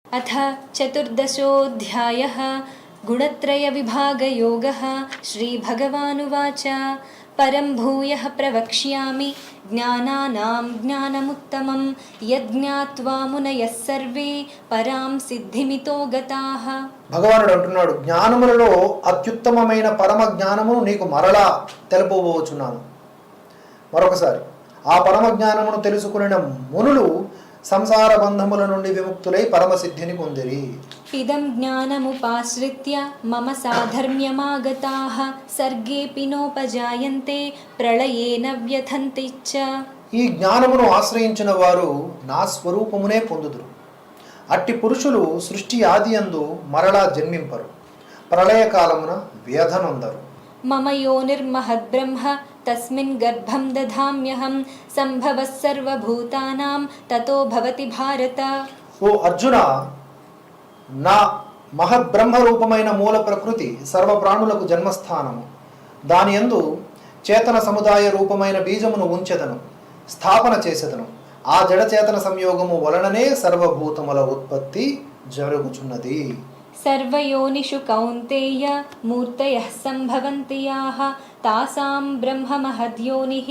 अथ चतुर्दशोऽध्यायः गुणत्रयविभागयोगः। श्रीभगवानुवाच परं भूयः प्रवक्ष्यामि ज्ञानानां ज्ञानमुत्तमं यज्ञात्वा मुनयः सर्वे परां सिद्धिमितो गताः। భగవానుడు అంటున్నాడు, జ్ఞానములలో అత్యుత్తమమైన పరమ జ్ఞానమును నీకు మరలా తెలుపబోచున్నాను. మరొకసారి ఆ పరమ జ్ఞానమును తెలుసుకున్న మునులు సంసార బంధముల నుండి విముక్తులై పరమసిద్ధిని పొందిరి. ఇదం జ్ఞానముపాశ్రిత్య మమ సాధర్మ్యమాగతాః సర్గేపి నోపజాయంతే ప్రళయేన వ్యథంతి చ. ఈ జ్ఞానమును ఆశ్రయించిన వారు నా స్వరూపమునే పొందుదురు. అట్టి పురుషులు సృష్టి ఆదియందు మరలా జన్మింపరు, ప్రళయకాలమున వ్యధనొందరు. మమ యోనిర్మహద్బ్రహ్మ తస్మిన్ గర్భం దధామ్యహం సంభవః సర్వభూతానాం తతో భవతి భారత. ఓ అర్జున, నా మహద్బ్రహ్మ రూపమైన మూల ప్రకృతి సర్వప్రాణులకు జన్మస్థానము. దాని యందు చేతన సముదాయ రూపమైన బీజమును ఉంచెదను, స్థాపన చేసేదను. ఆ జడచేతన సంయోగము వలననే సర్వభూతముల ఉత్పత్తి జరుగుచున్నది. సర్వయోనిషు కౌంతేయ మూర్తయః సంభవంతి యాః తాసాం బ్రహ్మ మహద్యోనిః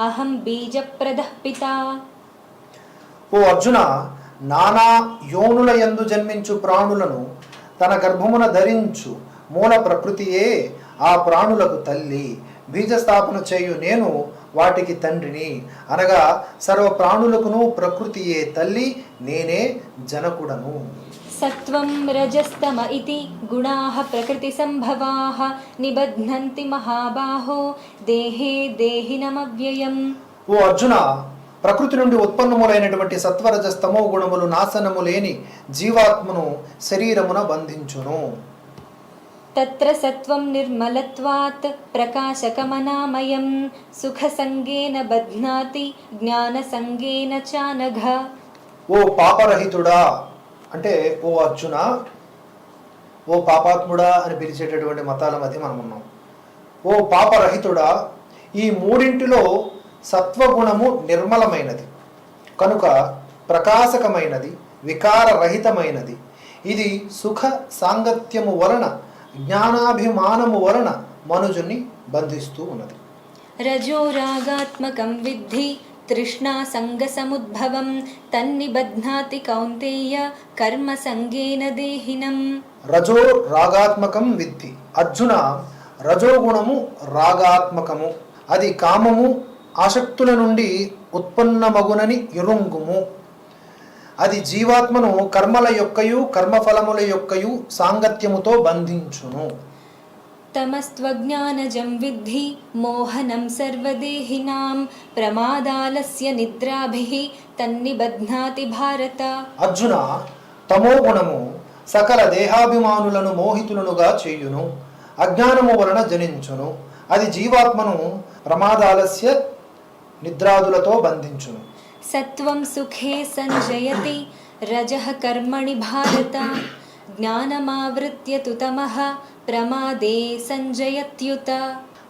అహం బీజప్రదః పితా. ఓ అర్జున, నానా యోనుల యందు జన్మించు ప్రాణులను తన గర్భమున ధరించు మూల ప్రకృతియే ఆ ప్రాణులకు తల్లి. బీజస్థాపన చేయు నేను వాటికి తండ్రిని. అనగా సర్వ ప్రాణులకును ప్రకృతియే తల్లి, నేనే జనకుడను. సత్వం రజస్తమ ఇతి గుణాః ప్రకృతి సంభవాః నిబధ్నంతి మహాబాహో దేహే దేహినమవ్యయం. ఓ అర్జున, ప్రకృతి నుండి ఉత్పన్నములైనటువంటి సత్వరజస్తమో గుణములు నాశనము లేని జీవాత్మను శరీరమున బంధించును. తత్ర సత్వం నిర్మలత్వాత్ ప్రకాశకమనామయం సుఖసంగేన బధ్నాతి జ్ఞానసంగేన చానఘ. ఓ పాపరహితుడా అంటే ఓ అర్జున, ఓ పాపాత్ముడా అని పిలిచేటటువంటి మతాల మధ్య మనం ఉన్నాం. ఓ పాపరహితుడా, ఈ మూడింటిలో సత్వగుణము నిర్మలమైనది కనుక ప్రకాశకమైనది, వికారరహితమైనది. ఇది సుఖ సాంగత్యము వలన, జ్ఞానాభిమానము వలన మనుజుని బంధిస్తూ ఉన్నది. రజో రాగాత్మకం విద్ధి తృష్ణా సంగసముద్భవం తన్నిబధ్నాతి కౌంతేయ కర్మ సంగేన దేహినం. రజో రాగాత్మకం విద్ధి. అర్జున, రజోగుణము రాగాత్మకము, అది కామము ఆసక్తుల నుండి ఉత్పన్నమగునని ఎరుంగుము. అది జీవాత్మను కర్మల యొక్కయు కర్మఫలముల యొక్కయు సాంగత్యముతో బంధించును. తమస్త్వజ్ఞానజం విద్ధి మోహనం సర్వదేహినాం ప్రమాదాలస్య నిద్రాభిః తన్నిబధ్నాతి భారత. అర్జున, తమో గుణము సకల దేహాభిమానులను మోహితులనుగా చేయును, అజ్ఞానము వలన జనించును. అది జీవాత్మను ప్రమాదాలస్య నిద్రాదులతో బంధించును. సత్వం సుఖే సంజయతి రజః కర్మణి భారత జ్ఞానమావృత్య తు తమః ప్రమాదే సంజయత్యుత.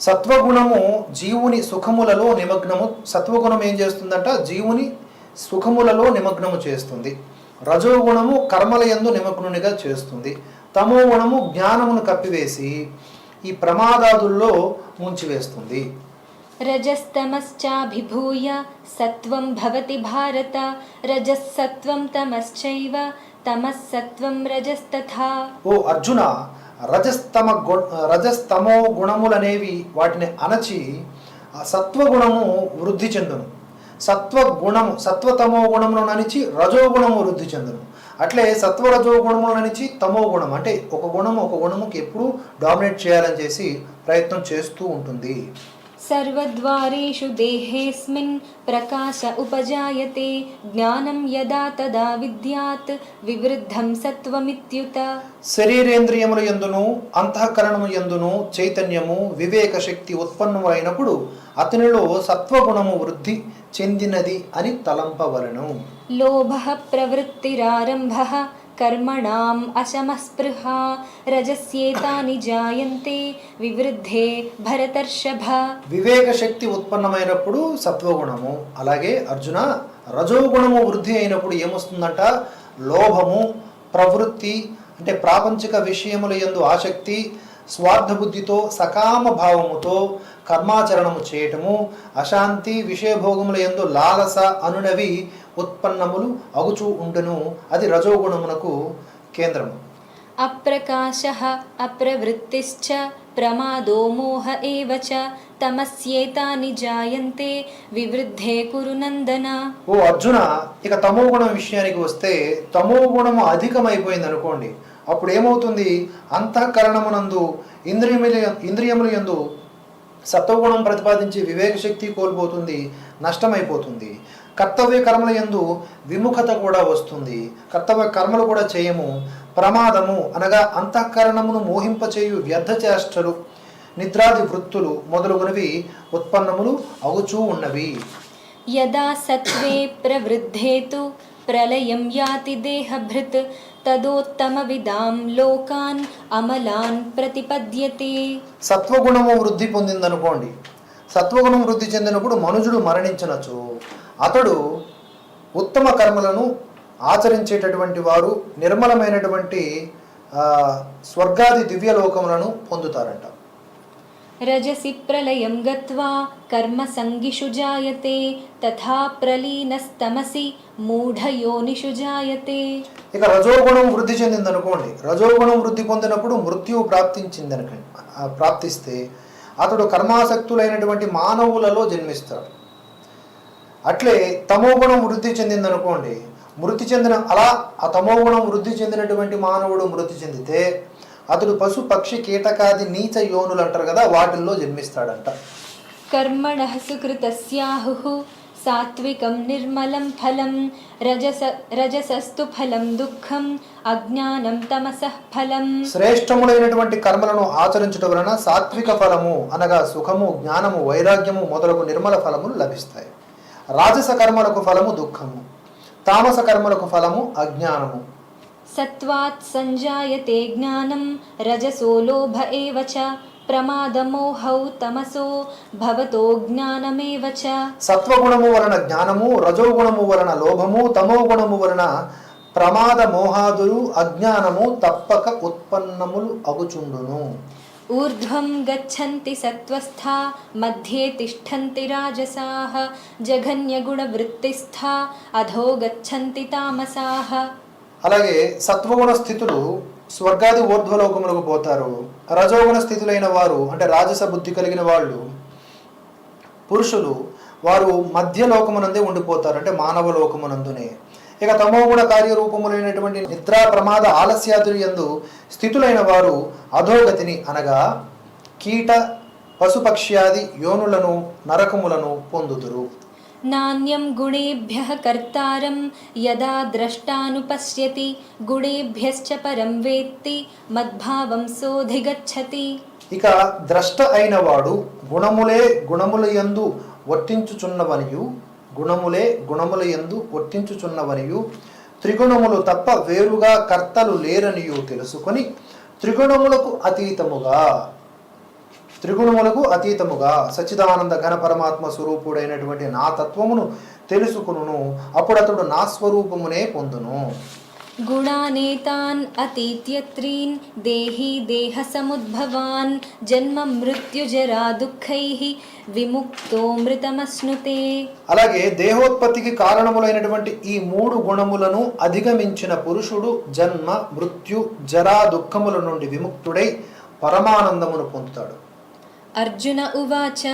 సత్వగుణము జీవుని సుఖములలో నిమగ్నము. సత్వగుణం ఏం చేస్తుందంట? జీవుని సుఖములలో నిమగ్నము చేస్తుంది. రజోగుణము కర్మల యందు నిమగ్నునిగా చేస్తుంది. తమో గుణము జ్ఞానమును కప్పివేసి ఈ ప్రమాదాదుల్లో ముంచివేస్తుంది. రజస్తమశ్చాభిభూయ సత్వం భవతి భారత రజస్సత్వం తమశ్చైవ తమస్సత్వం రజస్తథా. ఓ అర్జున, రజస్తమో గుణములనేవి వాటిని అణచి ఆ సత్వగుణము వృద్ధి చెందును. సత్వతమో గుణములను అణిచి రజోగుణము వృద్ధి చెందును. అట్లే సత్వరజోగుణములను అణిచి తమో గుణం అంటే ఒక గుణముకి ఎప్పుడూ డామినేట్ చేయాలని చేసి ప్రయత్నం చేస్తూ ఉంటుంది. సర్వద్వారేషు దేహేస్మిన్ ప్రకాశ ఉపజాయతే జ్ఞానం యదా తదా విద్యాత్ వివృద్ధం సత్వమిత్యుత. శరీరేంద్రియముల యందును అంతఃకరణము యందును చైతన్యము వివేక శక్తి ఉత్పన్నమైనప్పుడు అతనిలో సత్వగుణము వృద్ధి చెందినది అని తలంపవలను. లోభః ప్రవృత్తిరారంభః కర్మణాం అశమస్పృహా రజస్యేతాని జాయంతే వివృద్ధే భరతర్షభ. వివేక శక్తి ఉత్పన్నమైనప్పుడు సత్వగుణము, అలాగే అర్జున రజోగుణము వృద్ధి అయినప్పుడు ఏమొస్తుందంట? లోభము, ప్రవృత్తి అంటే ప్రాపంచిక విషయముల యందు ఆసక్తి, స్వార్థ బుద్ధితో సకామ భావముతో కర్మాచరణము చేయటము, అశాంతి విషయభోగముల యందు లాలస అనునవి ఉత్పన్నములు అగుచూ ఉండును. అది రజోగుణమునకు కేంద్రము. అప్రకాశః అప్రవృత్తిశ్చ ప్రమాదో మోహ ఏవ చ తమస్యేతాని జాయంతే వివృద్ధే కురు నందన. ఓ అర్జున, ఇక తమో గుణం విషయానికి వస్తే తమో గుణము అధికమైపోయింది అనుకోండి, అప్పుడు ఏమవుతుంది? అంతఃకరణమునందు ఇంద్రియముల యందు సత్వగుణం ప్రతిపాదించి వివేక శక్తి కోల్పోతుంది, నష్టమైపోతుంది. కర్తవ్య కర్మల యందు విముఖత కూడా వస్తుంది, కర్తవ్య కర్మలు కూడా చేయము. ప్రమాదము అనగా అంతఃకరణమును మోహింపచేయు వ్యర్థ చేష్టలు, నిద్రాది వృత్తులు మొదలుగునవి ఉత్పన్నములు అగుచూ ఉన్నవి. యదా సత్వే ప్రవృద్ధే తు ప్రళయం యాతి దేహభృత్ తదోత్తమవిదాం లోకాన్ అమలాన్ ప్రతిపద్యతే. సత్వగుణము వృద్ధి పొందిందనుకోండి, సత్వగుణం వృద్ధి చెందినప్పుడు మనుజుడు మరణించినచో అతడు ఉత్తమ కర్మలను ఆచరించేటటువంటి వారు నిర్మలమైనటువంటి స్వర్గాది దివ్యలోకములను పొందుతారంట. రజసి ప్రళయం గత్వా కర్మ సంగిషు జాయతే తథా ప్రలీనస్తమసి మూఢయోనిషు జాయతే. ఇక రజోగుణం వృద్ధి చెందిందనుకోండి, రజోగుణం వృద్ధి పొందినప్పుడు మృత్యువు ప్రాప్తిస్తే అతడు కర్మాసక్తులైనటువంటి మానవులలో జన్మిస్తాడు. అట్లే తమోగుణం వృద్ధి చెందిందనుకోండి, ఆ తమోగుణం వృద్ధి చెందినటువంటి మానవుడు మృతి చెందితే అతడు పశు పక్షి కీటకాది నీచ యోనులు అంటారు కదా, వాటిల్లో జన్మిస్తాడంట. కర్మణః సుకృతస్యాహుః సాత్వికం నిర్మలం ఫలం రజసస్తు ఫలం దుఃఖం అజ్ఞానం తమసః ఫలం. శ్రేష్టములైనటువంటి కర్మలను ఆచరించడం వలన సాత్విక ఫలము అనగా సుఖము, జ్ఞానము, వైరాగ్యము మొదలగు నిర్మల ఫలములు లభిస్తాయి. రాజస కర్మలకు ఫలము దుఃఖము, తామస కర్మలకు ఫలము అజ్ఞానము. సత్వాత్ సంజాయతే జ్ఞానం రజసో లోభ ఏవ చ ప్రమాదమోహౌ తమసో భవతో జ్ఞానమేవ చ. సత్వగుణము వలన జ్ఞానము, రజోగుణము వలన లోభము, తమో గుణము వలన ప్రమాద మోహాదులు అజ్ఞానము తప్పక ఉత్పన్నములు అగుచుండును. ఊర్ధ్వం గచ్చంతి సత్వస్థా మధ్యే తిష్టంతి రాజసాః జఘన్యగుణవృత్తిస్థా అధో గచ్చంతి తామసాః. అలాగే సత్వగుణ స్థితులు స్వర్గాది ఊర్ధ్వలోకములకు పోతారు. రజోగుణ స్థితులైన వారు అంటే రాజస బుద్ధి కలిగిన వాళ్ళు పురుషులు వారు మధ్య లోకమునందే ఉండిపోతారు, అంటే మానవ లోకమునందునే. ఇక తమోగుణ కార్యరూపములైనటువంటి నిద్రా ప్రమాద ఆలస్యాదులు యందు స్థితులైన వారు అధోగతిని అనగా కీట పశుపక్ష్యాది యోనులను నరకములను పొందుదురు. నాణ్యం గుణేభ్యః కర్తారం యదా ద్రష్టానుపశ్యతి గుణేభ్యశ్చ పరం వేత్తి మద్భావం సోధిగచ్చతి. ఇక ద్రష్ట అయిన వాడు గుణముల యందు వర్తించుచున్నవనియు త్రిగుణములు తప్ప వేరుగా కర్తలు లేరనియు తెలుసుకొని త్రిగుణములకు అతీతముగా సచ్చిదానంద ఘన పరమాత్మ స్వరూపుడైనటువంటి నా తత్వమును తెలుసుకును. అప్పుడు అతడు నా స్వరూపమునే పొందును. గుణానేతాన్ అతీత్యత్రీన్ దేహి దేహ సముద్భవాన్ జన్మ మృత్యు జరా దుఃఖైః విముక్తో మృతమశ్నుతే. అలాగే దేహోత్పత్తికి కారణములైనటువంటి ఈ 3 గుణములను అధిగమించిన పురుషుడు జన్మ మృత్యు జరా దుఃఖముల నుండి విముక్తుడై పరమానందమును పొందుతాడు. అర్జున ఉవాచ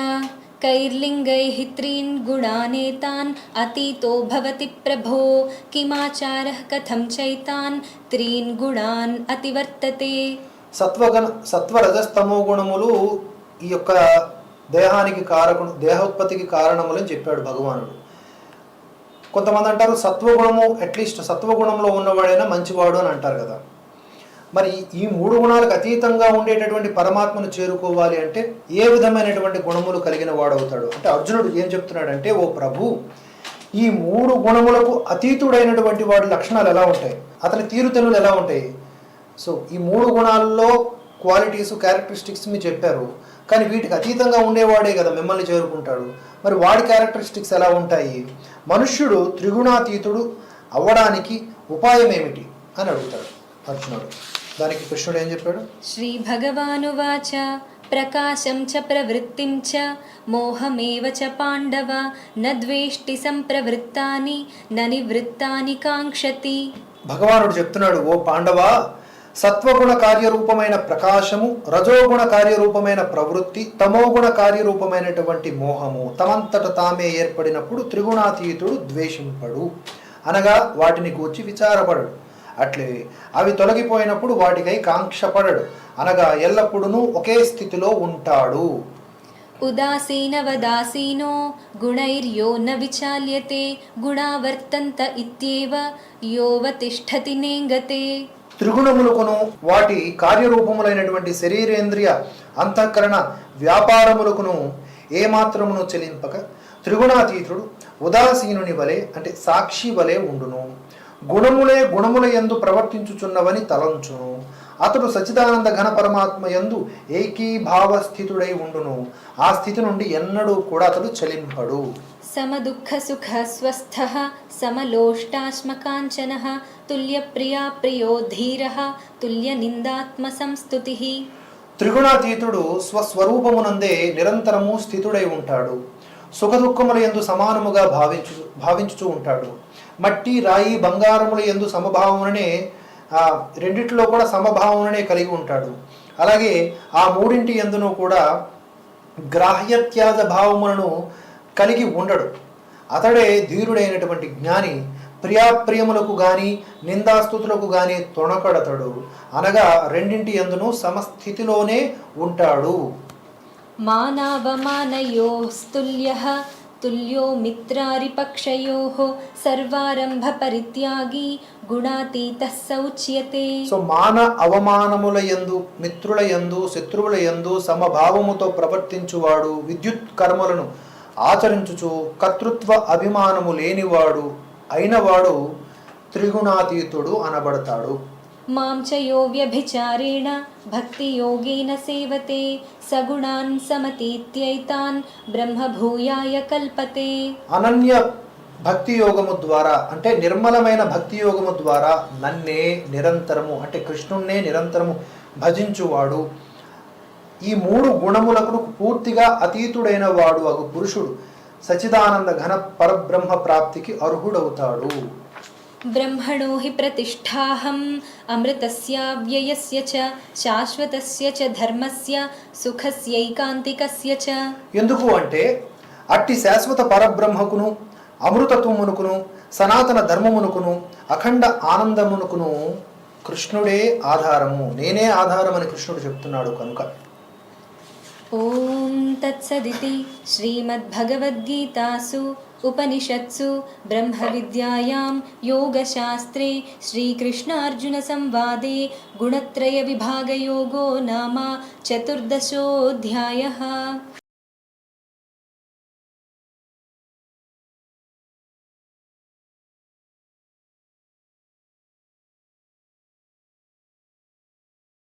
కైర్లింగైః త్రీన్ గుణానేతాన్ అతీతో భవతి ప్రభో కిమాచారః కథం చైతాన్ త్రీన్ గుణాన్ అతివర్తతే. సత్వరజస్తమో గుణములు ఈ యొక్క దేహోత్పత్తికి కారణములని చెప్పాడు భగవానుడు. కొంతమంది అంటారు సత్వగుణము అట్లీస్ట్ సత్వగుణంలో ఉన్నవాడైనా మంచివాడు అని అంటారు కదా. మరి ఈ 3 గుణాలకు అతీతంగా ఉండేటటువంటి పరమాత్మను చేరుకోవాలి అంటే ఏ విధమైనటువంటి గుణములు కలిగిన వాడవుతాడు అంటే అర్జునుడు ఏం చెప్తున్నాడంటే, ఓ ప్రభు, ఈ 3 గుణములకు అతీతుడైనటువంటి వాడి లక్షణాలు ఎలా ఉంటాయి, అతని తీరుతెన్నులు ఎలా ఉంటాయి? సో ఈ 3 గుణాల్లో క్వాలిటీస్ క్యారెక్టరిస్టిక్స్ మీరు చెప్పారు, కానీ వీటికి అతీతంగా ఉండేవాడే కదా మిమ్మల్ని చేరుకుంటాడు. మరి వాడి క్యారెక్టరిస్టిక్స్ ఎలా ఉంటాయి? మనుష్యుడు త్రిగుణాతీతుడు అవ్వడానికి ఉపాయం ఏమిటి? అని అడుగుతాడు అర్జునుడు. దానికి కృష్ణుడు ఏం చెప్పాడు? శ్రీభగవానువాచ ప్రకాశం చ ప్రవృత్తిం చ మోహమేవ చ పాండవ న ద్వేష్టి సంప్రవృత్తాని న నివృత్తాని కాంక్షతి. భగవానుడు చెప్తున్నాడు, ఓ పాండవ, సత్వగుణ కార్యరూపమైన ప్రకాశము, రజోగుణ కార్యరూపమైన ప్రవృత్తి, తమోగుణ కార్యరూపమైనటువంటి మోహము తమంతట తామే ఏర్పడినప్పుడు త్రిగుణాతీతుడు ద్వేషింపడు, అనగా వాటిని గూర్చి విచారపడడు. అట్లే అవి తొలగిపోయినప్పుడు వాటికై కాంక్షపడడు, అనగా ఎల్లప్పుడూ ఒకే స్థితిలో ఉంటాడు. ఉదాసీనవదాసీనో గుణైర్యో న విచాల్యతే గుణావర్తంత ఇత్యేవ యోవతిష్ఠతి నేంగతే. త్రిగుణములకును వాటి కార్యరూపములైనటువంటి శరీరేంద్రియ అంతఃకరణ వ్యాపారములకును ఏమాత్రమును చెలింపక త్రిగుణాతీతుడు ఉదాసీనుని వలె అంటే సాక్షి వలె ఉండును. గుణములే గుణముల యందు ప్రవర్తించుచున్నవని తలంచును. అతడు సచ్చిదానంద ఘన పరమాత్మ యందు ఏకీభావ స్థితుడై ఉండును. ఆ స్థితి నుండి ఎన్నడూ కూడా అతడు చలింపడు. సమదుఃఖ సుఖ స్वस्थः సమలోష్టాశ్మకాంచనః తుల్యప్రియా ప్రియో ధీరః తుల్యనిందాత్మ సంస్తుతిః. త్రిగుణాతీతుడు స్వస్వరూపమునందే నిరంతరము స్థితుడై ఉంటాడు. సుఖదుఖముల యందు సమానముగా భావించుచూ ఉంటాడు. మట్టి, రాయి, బంగారముల యందు సమభావమునే, రెండిట్లో కూడా సమభావమునే కలిగి ఉంటాడు. అలాగే ఆ మూడింటి యందును కూడా గ్రాహ్యత్యాజ భావములను కలిగి ఉండడు. అతడే ధీరుడైనటువంటి జ్ఞాని. ప్రియాప్రియములకు గాని నిందాస్తుతులకు గాని తొణకడతడు, అనగా రెండింటి యందును సమస్థితిలోనే ఉంటాడు. మానావమానయోస్తుల్యః తుల్యో మిత్రారిపక్షయోః సర్వారంభ పరిత్యాగి గుణాతీతః సౌచ్యతే. సో మాన అవమానముల యందు, మిత్రుల యందు, శత్రువుల యందు సమభావముతో ప్రవర్తించువాడు, విద్యుత్ కర్మలను ఆచరించుచు కర్తృత్వ అభిమానము లేనివాడు అయినవాడు త్రిగుణాతీతుడు అనబడతాడు. మాం చ యో వ్యభిచారేణ భక్తి యోగేన సేవతే సగుణాన్ సమతీత్యైతాన్ బ్రహ్మభూయాయ కల్పతే. అనన్య భక్తి యోగము ద్వారా అంటే నిర్మలమైన భక్తి యోగము ద్వారా నన్నే నిరంతరము అంటే కృష్ణుణ్ణే నిరంతరము భజించువాడు, ఈ మూడు గుణములకు పూర్తిగా అతీతుడైన వాడు అగు పురుషుడు సచిదానంద ఘన పరబ్రహ్మ ప్రాప్తికి అర్హుడవుతాడు. బ్రహ్మణో హి ప్రతిష్ఠాహం అమృతస్య వ్యయస్య చ శాశ్వతస్య చ ధర్మస్య సుఖస్యైకాంతికస్య చ. ఎందుకు అంటే అట్టి శాశ్వత పరబ్రహ్మకును, అమృతత్వమునకును, సనాతన ధర్మమునకును, అఖండ ఆనందమునకును కృష్ణుడే ఆధారము, నేనే ఆధారమని కృష్ణుడు చెప్తున్నాడు కనుక. ఓం తత్సదితి శ్రీమద్భగవద్గీతాసు ఉపనిషత్సు బ్రహ్మ విద్యాయాం యోగశాస్త్రే శ్రీకృష్ణార్జున సంవాదే గుణత్రయ విభాగయోగో నామ చతుర్దశోऽధ్యాయః.